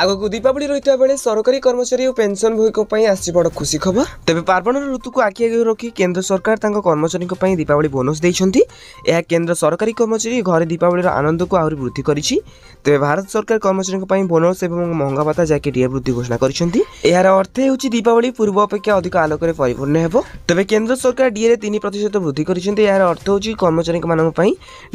आगक दीपावली रही बेले सरकारी कर्मचारी और पेंशनभोगी आसी बड़ खुशी खबर। तेज पार्वण ऋतु को आखि आगे रखी केन्द्र सरकार कर्मचारी दीपावली बोनस देते। यह केन्द्र सरकारी कर्मचारी घर दीपावली आनंद को आहरी वृद्धि करिछि। तेज भारत सरकार कर्मचारी बोनस और महंगा भत्ता जैक डीए वृद्धि घोषणा करिसेंति। यार अर्थ होछि दीपावली पूर्व अपेक्षा अधिक आलोक परिपूर्ण हेबो। तेज केन्द्र सरकार डीए 3% वृद्धि करिसेंति। यार अर्थ होछि कर्मचारी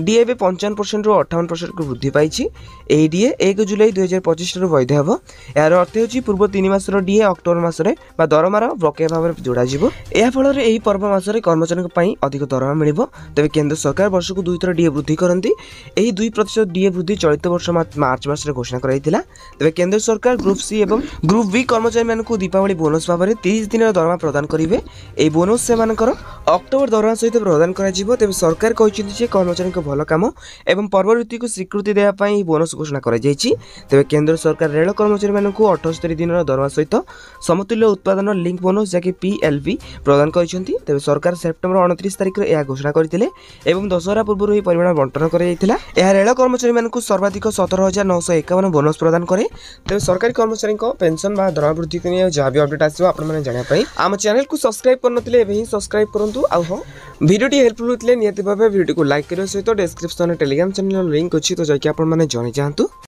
डीए 55% रु 58% को वृद्धि पाइछि। एही डीए 1 जुलाई 2025 रु वैध हेबो। यार अर्थ होछि पूर्व 3 मासर डीए अक्टोबर मासरे बा दरमार बकेया भाव में जोड़ा जिवो। एहा फल रे एही पर्व मासरे कर्मचारी अधिक दरमा मिलिबो। तबे केन्द्र सरकार वर्ष को 2 थर डीए वृद्धि करंती। एही 2% डीए वृद्धि चलित वर्ष मार्च मासरे घोषणा कराइतिला। तबे केन्द्र सरकार ग्रुप सी एवं ग्रुप बी कर्मचारी मानकु दीपावली बोनस भाव में 30 दिन दरमा प्रदान करिवे। एही बोनस से मानकर अक्टोबर दरमा सहित प्रदान करा जिवो। तबे सरकार कहिसेंति जे कर्मचारी को भल काम एवं पर्व ऋतु को स्वीकृति देया पई बोनस घोषणा करा जायछि। तबे केन्द्र सरकार रेल कर्मचारी मानकु 78 दिन दरमा सहित समतुल्य उत्पादन लिंक बोनस जैसे पीएलवी प्रदान करिसेंति। तबे सरकार सेप्टेम्बर 29 तारिख रे घोषणा करथिले एवं दशहरा पूर्व ही परिमाण बंटन कर जायतिला। यह रेल कर्मचारी मानकु सर्वाधिक 17,951 बोनस प्रदान करे। तबे सरकारी कर्मचारी को पेंशन बा दरमा वृद्धि के जहाँ भी अपडेट आसिबो आपण माने जानिया पई आम चैनल को सब्सक्राइब करनथिले एबे ही सब्सक्राइब करंतु। आ हो वीडियो टी हेल्पफुल होतले नियति भाबे वीडियो को लाइक करियो सहित डिस्क्रिप्शन टेलीग्राम चैनल लिंक अछि तो जाके आपण माने जानि जांतु।